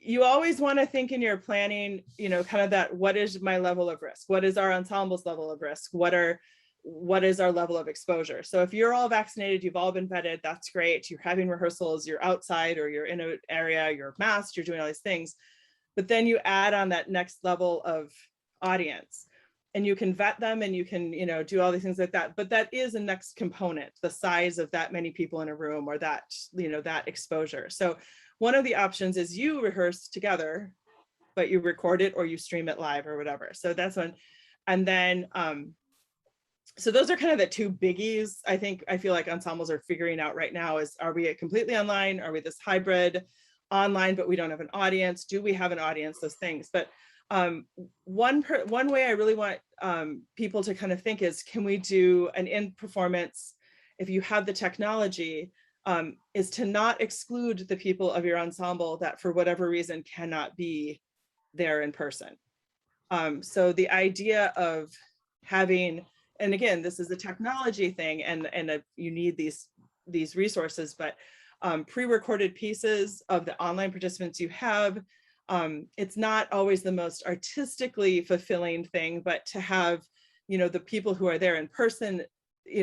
you always want to think in your planning, kind of that, what is my level of risk? What is our ensemble's level of risk? What is our level of exposure? So if you're all vaccinated, you've all been vetted, that's great. You're having rehearsals, you're outside or you're in an area, you're masked, you're doing all these things. But then you add on that next level of audience and you can vet them and you can, do all these things like that. But that is a next component, the size of that many people in a room or that, that exposure. So one of the options is you rehearse together, but you record it or you stream it live or whatever. So that's one. And then, so those are kind of the two biggies I feel like ensembles are figuring out right now is, are we completely online? Are we this hybrid online, but we don't have an audience? Do we have an audience? Those things. But one way I really want people to kind of think is, can we do an in performance if you have the technology, is to not exclude the people of your ensemble that for whatever reason cannot be there in person. So the idea of having, and again, this is a technology thing and you need these resources, but pre-recorded pieces of the online participants you have, it's not always the most artistically fulfilling thing, but to have, the people who are there in person,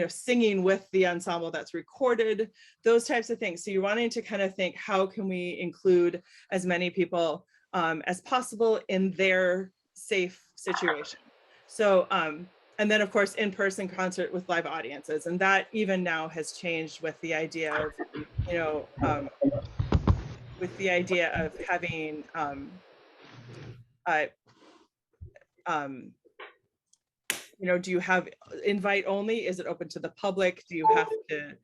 singing with the ensemble that's recorded, those types of things. So you're wanting to kind of think, how can we include as many people as possible in their safe situation? So, and then of course, in-person concert with live audiences. And that even now has changed with the idea of, having, do you have invite only? Is it open to the public? Do you have to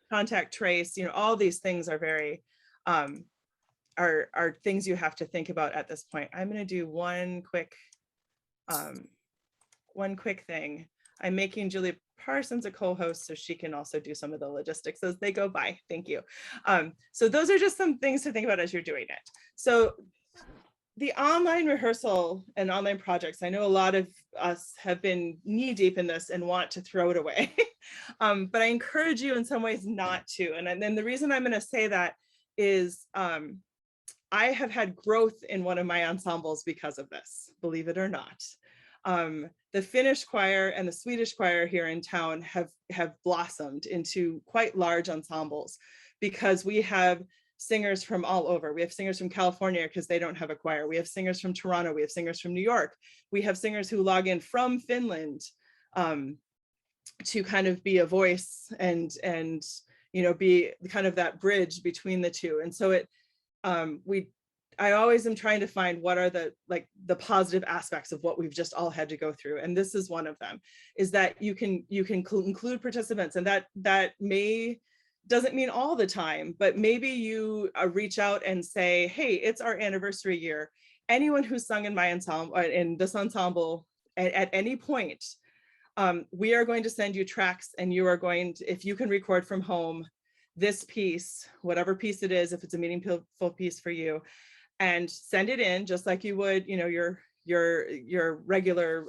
contact trace? All these things are very, are things you have to think about at this point. I'm going to do one quick thing. I'm making Julie Parsons a co-host so she can also do some of the logistics as they go by. Thank you. So those are just some things to think about as you're doing it. So the online rehearsal and online projects, I know a lot of us have been knee deep in this and want to throw it away, but I encourage you in some ways not to. And then the reason I'm going to say that is I have had growth in one of my ensembles because of this, believe it or not. The Finnish choir and the Swedish choir here in town have blossomed into quite large ensembles because we have singers from all over. We have singers from California because they don't have a choir. We have singers from Toronto. We have singers from New York. We have singers who log in from Finland to kind of be a voice and be kind of that bridge between the two. And so I always am trying to find what are the positive aspects of what we've just all had to go through. And this is one of them, is that you can include participants, and that doesn't mean all the time, but maybe you reach out and say, hey, it's our anniversary year. Anyone who's sung in my ensemble, in this ensemble at any point, we are going to send you tracks, and you are going to, if you can record from home, this piece, whatever piece it is, if it's a meaningful piece for you, and send it in just like you would, your regular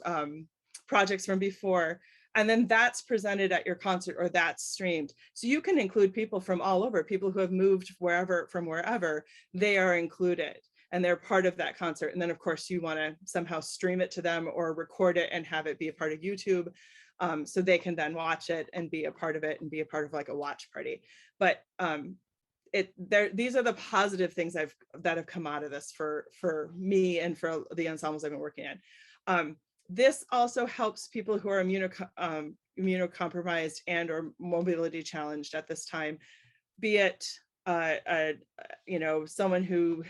projects from before. And then that's presented at your concert or that's streamed. So you can include people from all over, people who have moved from wherever, they are included and they're part of that concert. And then of course you want to somehow stream it to them or record it and have it be a part of YouTube. So they can then watch it and be a part of it and be a part of like a watch party. But these are the positive things that have come out of this for me and for the ensembles I've been working in. This also helps people who are immunocompromised and or mobility challenged at this time, be it someone who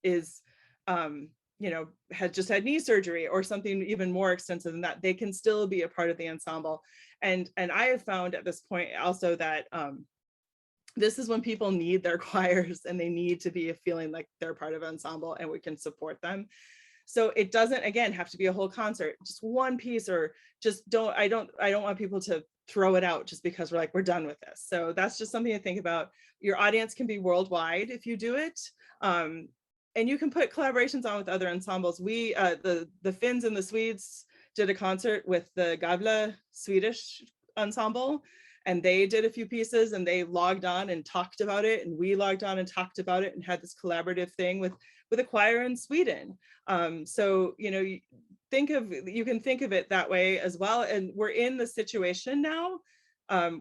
is had just had knee surgery or something even more extensive than that. They can still be a part of the ensemble. And I have found at this point also that this is when people need their choirs and they need to be feeling like they're part of an ensemble and we can support them. So it doesn't, again, have to be a whole concert, just one piece, or just I don't want people to throw it out just because we're done with this. So that's just something to think about. Your audience can be worldwide if you do it. And you can put collaborations on with other ensembles. We, the Finns and the Swedes did a concert with the Gavle Swedish ensemble. and they did a few pieces and they logged on and talked about it, and we logged on and talked about it and had this collaborative thing with a choir in Sweden. So, you know, you can think of it that way as well. And we're in the situation now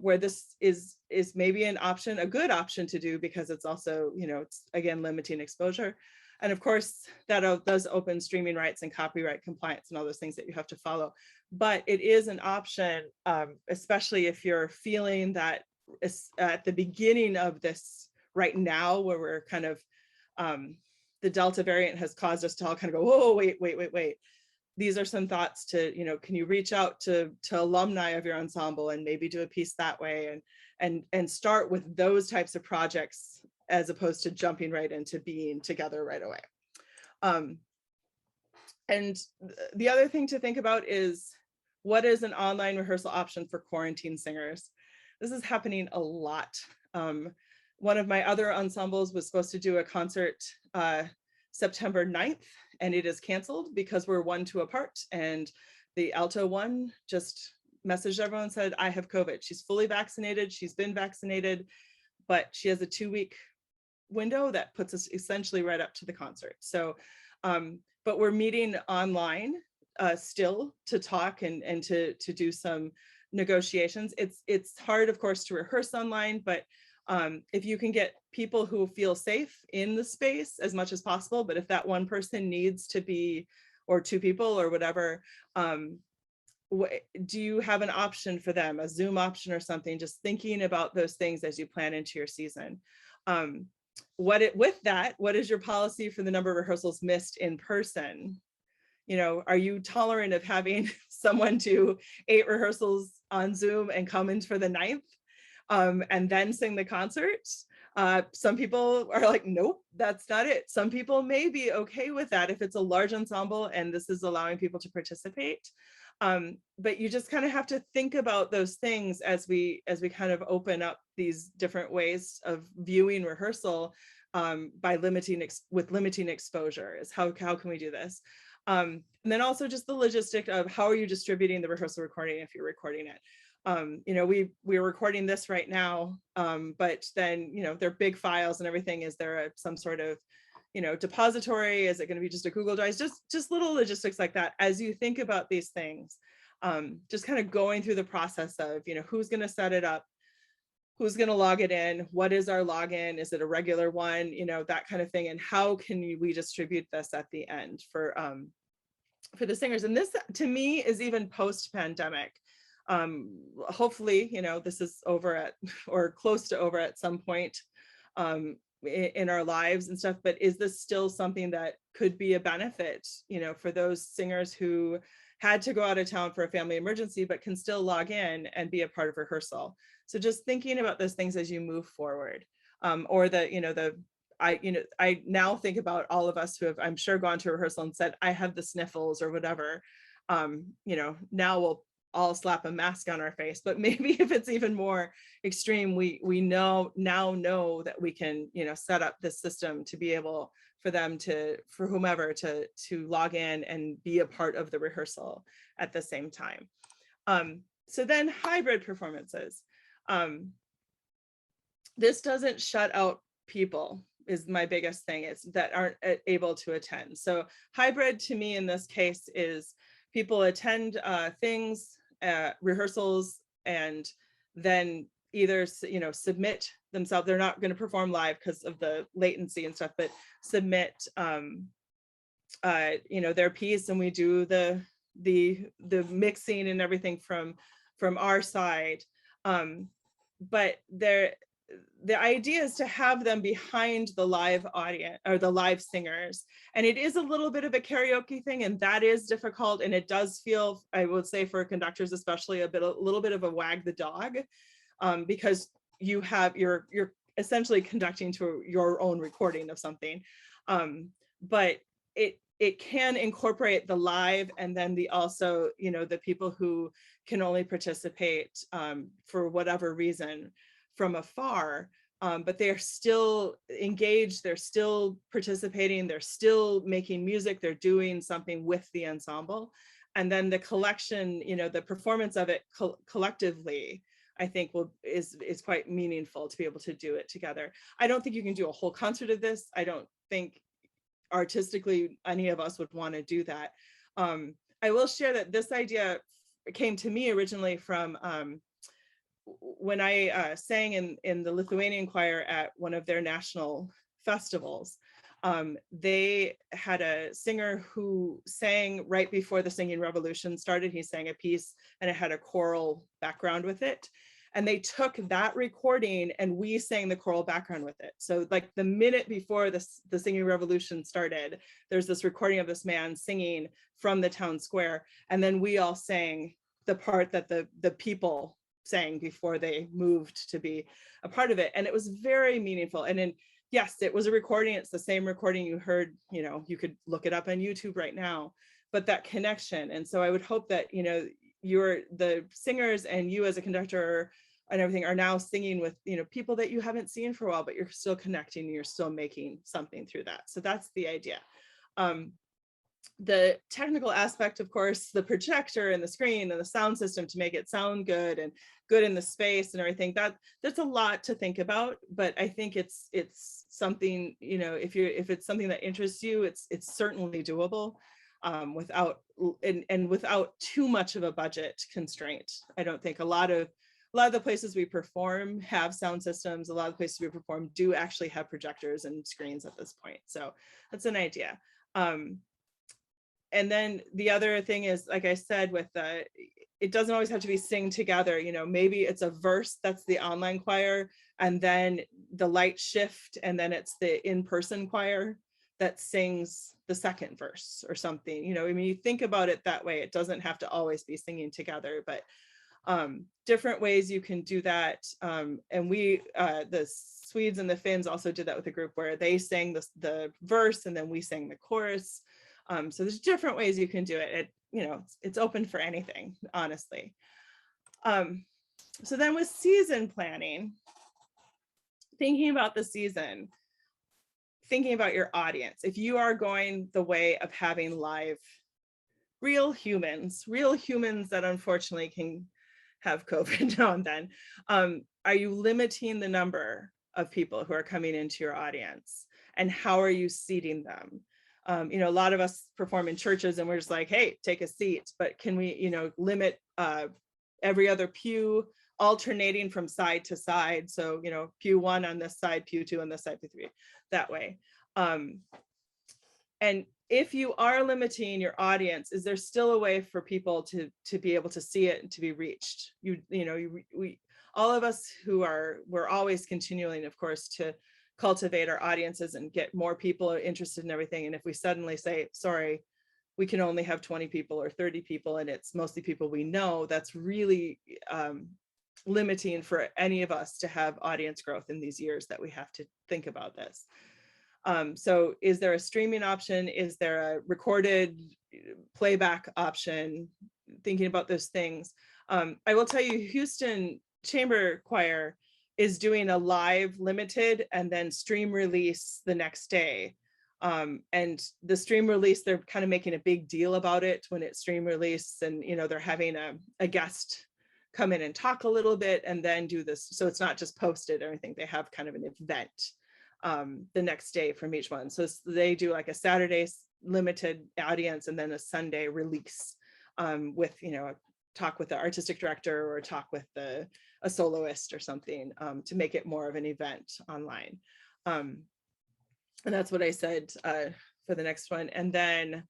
where this is maybe an option, a good option to do, because it's also, you know, it's again limiting exposure. And of course, that does open streaming rights and copyright compliance and all those things that you have to follow. But it is an option, especially if you're feeling that at the beginning of this right now, where we're kind of, the Delta variant has caused us to all kind of go, whoa, wait. These are some thoughts to, you know, can you reach out to alumni of your ensemble and maybe do a piece that way, and start with those types of projects as opposed to jumping right into being together right away. And the other thing to think about is, what is an online rehearsal option for quarantine singers? This is happening a lot. One of my other ensembles was supposed to do a concert September 9th, and it is canceled because we're 1-2 apart. And the alto one just messaged everyone and said, I have COVID. She's fully vaccinated. She's been vaccinated, but she has a 2-week window that puts us essentially right up to the concert. So, but we're meeting online still to talk and to do some negotiations. It's hard, of course, to rehearse online, but if you can get people who feel safe in the space as much as possible, but if that one person needs to be, or 2 people or whatever, do you have an option for them, a Zoom option or something? Just thinking about those things as you plan into your season. With that, what is your policy for the number of rehearsals missed in person? You know, are you tolerant of having someone do 8 rehearsals on Zoom and come in for the 9th? And then sing the concert? Some people are like, nope, that's not it. Some people may be okay with that if it's a large ensemble and this is allowing people to participate. But you just kind of have to think about those things as we kind of open up these different ways of viewing rehearsal by limiting exposure. Is how can we do this? And then also just the logistic of how are you distributing the rehearsal recording if you're recording it. You know, we're recording this right now, but then, you know, they're big files and everything. Is there some sort of, you know, depository? Is it going to be just a Google Drive? Just little logistics like that. As you think about these things, just kind of going through the process of, you know, who's going to set it up, who's going to log it in, what is our login, is it a regular one, you know, that kind of thing, and how can we distribute this at the end for the singers. And this, to me, is even post-pandemic. Hopefully, you know, this is over at, or close to over at some point in our lives and stuff, but is this still something that could be a benefit, you know, for those singers who had to go out of town for a family emergency, but can still log in and be a part of rehearsal? So just thinking about those things as you move forward, or I now think about all of us who have, I'm sure, gone to rehearsal and said, I have the sniffles or whatever. You know, now we'll all slap a mask on our face, but maybe if it's even more extreme, we now know that we can, you know, set up this system to be able for them to, for whomever to log in and be a part of the rehearsal at the same time. So then hybrid performances. This doesn't shut out people, is my biggest thing, is that aren't able to attend. So hybrid to me in this case is people attend things, rehearsals, and then either, you know, submit themselves. They're not going to perform live because of the latency and stuff, but submit you know, their piece, and we do the mixing and everything from our side. But the idea is to have them behind the live audience or the live singers. And it is a little bit of a karaoke thing, and that is difficult. And it does feel, I would say for conductors especially, a little bit of a wag the dog, because you're essentially conducting to your own recording of something. But it can incorporate the live, and then also, you know, the people who can only participate for whatever reason from afar, but they're still engaged, they're still participating, they're still making music, they're doing something with the ensemble. And then the collection, you know, the performance of it collectively I think is quite meaningful to be able to do it together. I don't think you can do a whole concert of this. I don't think artistically any of us would want to do that. I will share that this idea came to me originally from when I sang in the Lithuanian choir at one of their national festivals. They had a singer who sang right before the singing revolution started. He sang a piece and it had a choral background with it. And they took that recording and we sang the choral background with it. So like the minute before the singing revolution started, there's this recording of this man singing from the town square. And then we all sang the part that the people sang before they moved to be a part of it. And it was very meaningful. And then, yes, it was a recording. It's the same recording you heard, you could look it up on YouTube right now, but that connection. And so I would hope that, the singers and you as a conductor and everything are now singing with, people that you haven't seen for a while, but you're still connecting, you're still making something through that. So that's the idea. The technical aspect, of course, the projector and the screen and the sound system to make it sound good and good in the space and everything, that's a lot to think about, but I think it's something, if it's something that interests you, it's certainly doable without too much of a budget constraint. I don't think a lot of the places we perform have sound systems. A lot of the places we perform do actually have projectors and screens at this point. So that's an idea. And then the other thing is, like I said, with it doesn't always have to be sing together. Maybe it's a verse that's the online choir, and then the light shift, and then it's the in-person choir that sings the second verse or something. You think about it that way. It doesn't have to always be singing together, but different ways you can do that. And we, the Swedes and the Finns also did that with a group where they sang the verse and then we sang the chorus. So there's different ways you can do it. It's open for anything, honestly. So then with season planning, thinking about the season, thinking about your audience. If you are going the way of having live, real humans that unfortunately can have COVID now and then, are you limiting the number of people who are coming into your audience? And how are you seating them? A lot of us perform in churches and we're just like, hey, take a seat, but can we, limit every other pew, alternating from side to side. So, pew 1 on this side, pew 2 on this side, pew 3, that way. And if you are limiting your audience, is there still a way for people to be able to see it and to be reached? We all of us we're always continuing, of course, to cultivate our audiences and get more people interested in everything. And if we suddenly say, sorry, we can only have 20 people or 30 people, and it's mostly people we know, that's really limiting for any of us to have audience growth in these years that we have to think about this. So is there a streaming option? Is there a recorded playback option? Thinking about those things. I will tell you, Houston Chamber Choir is doing a live limited and then stream release the next day. And the stream release, they're kind of making a big deal about it when it's stream release, and they're having a guest come in and talk a little bit and then do this. So it's not just posted or anything. They have kind of an event the next day from each one. So they do like a Saturday limited audience and then a Sunday release with, a talk with the artistic director or talk with a soloist or something to make it more of an event online. And that's what I said for the next one. And then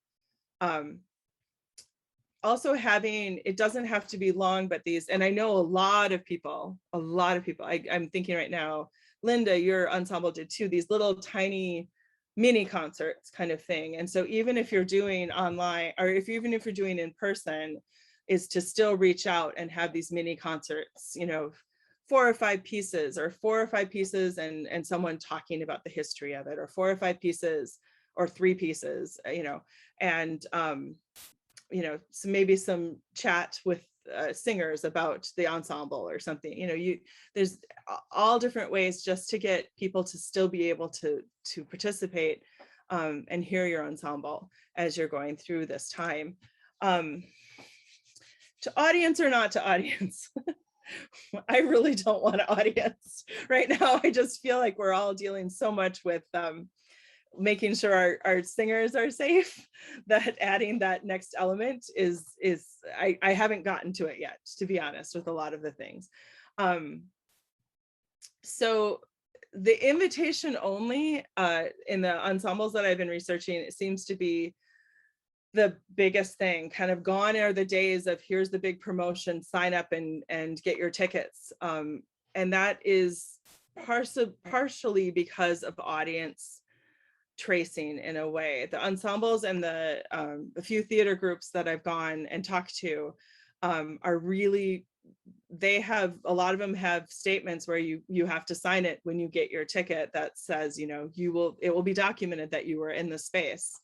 also having, it doesn't have to be long, but these, and I know a lot of people, I'm thinking right now, Linda, your ensemble did too, these little tiny mini concerts kind of thing. And so even if you're doing online, or even if you're doing in person, is to still reach out and have these mini concerts, 4 or 5 pieces and someone talking about the history of it, or 4 or 5 pieces or 3 pieces, and so maybe some chat with singers about the ensemble or something. There's all different ways just to get people to still be able to participate and hear your ensemble as you're going through this time. To audience or not to audience. I really don't want an audience right now. I just feel like we're all dealing so much with making sure our singers are safe, that adding that next element is I haven't gotten to it yet, to be honest, with a lot of the things. So the invitation only in the ensembles that I've been researching, it seems to be the biggest thing. Kind of gone are the days of here's the big promotion, sign up and get your tickets. And that is partially because of audience tracing in a way. The ensembles and the few theater groups that I've gone and talked to are really, they have, a lot of them have statements where you have to sign it when you get your ticket that says, you know, it will be documented that you were in the space.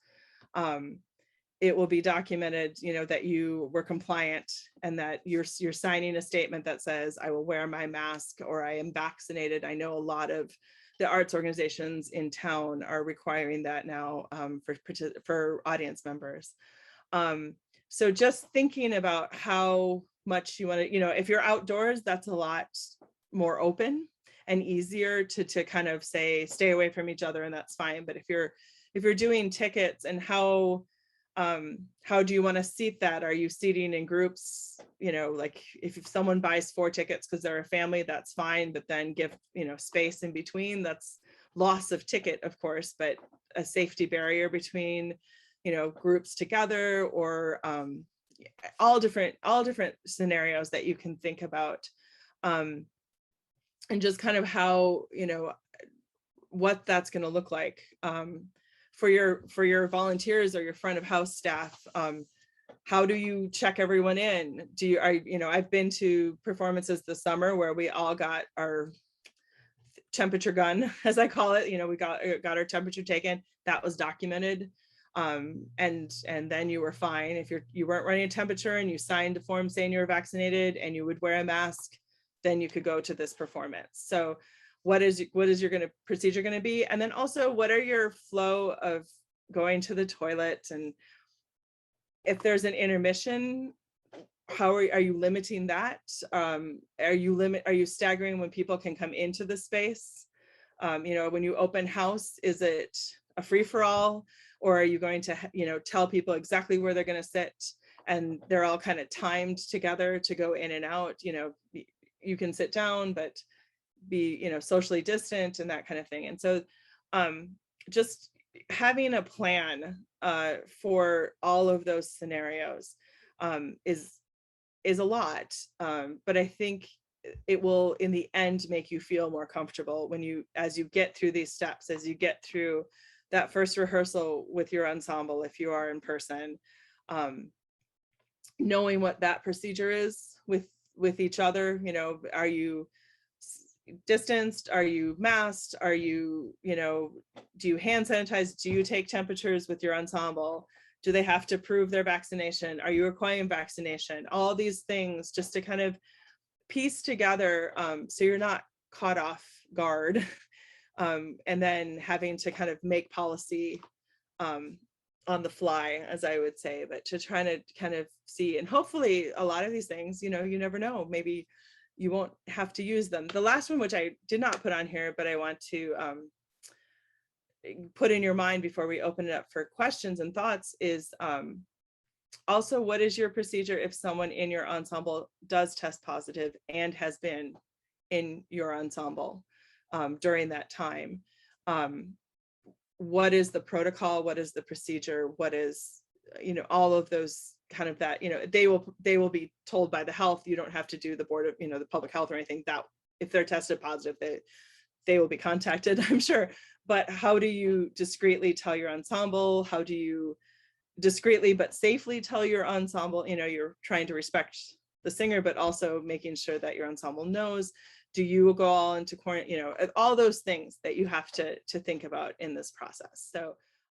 It will be documented, you know, that you were compliant and that you're signing a statement that says, I will wear my mask or I am vaccinated. I know a lot of the arts organizations in town are requiring that now for audience members. So just thinking about how much you want to, you know, if you're outdoors, that's a lot more open and easier to kind of say, stay away from each other, and that's fine. But if you're doing tickets, and how do you want to seat that? Are you seating in groups? You know, like if someone buys 4 tickets because they're a family, that's fine, but then give, you know, space in between. That's loss of ticket, of course, but a safety barrier between, you know, groups together, or all different scenarios that you can think about, and just kind of how, you know, what that's going to look like. For your volunteers or your front of house staff, how do you check everyone in? I've been to performances this summer where we all got our temperature gun, as I call it. You know, we got our temperature taken. That was documented, and then you were fine if you weren't running a temperature and you signed a form saying you were vaccinated and you would wear a mask. Then you could go to this performance. So what is your procedure going to be? And then also, what are your flow of going to the toilet? And if there's an intermission, how are you limiting that? Are you staggering when people can come into the space? You know, when you open house, is it a free-for-all, or are you going to, you know, tell people exactly where they're going to sit and they're all kind of timed together to go in and out? You know, you can sit down, but be, you know, socially distant and that kind of thing. And so just having a plan for all of those scenarios is a lot, but I think it will in the end make you feel more comfortable as you get through these steps, as you get through that first rehearsal with your ensemble, if you are in person, knowing what that procedure is with each other. You know, are you distanced? Are you masked? Are you, you know, do you hand sanitize? Do you take temperatures with your ensemble? Do they have to prove their vaccination? Are you requiring vaccination? All these things, just to kind of piece together, so you're not caught off guard, and then having to kind of make policy on the fly, as I would say, but to try to kind of see, and hopefully a lot of these things, you know, you never know, maybe you won't have to use them. The last one, which I did not put on here, but I want to put in your mind before we open it up for questions and thoughts, is also, what is your procedure if someone in your ensemble does test positive and has been in your ensemble during that time? What is the protocol? What is the procedure? What is, you know, all of those kind of that, you know, they will be told by the health. You don't have to do the board of, you know, the public health or anything. That if they're tested positive, they will be contacted, I'm sure. But how do you discreetly tell your ensemble? How do you discreetly but safely tell your ensemble? You know, you're trying to respect the singer, but also making sure that your ensemble knows. Do you go all into quarantine? You know, all those things that you have to think about in this process. So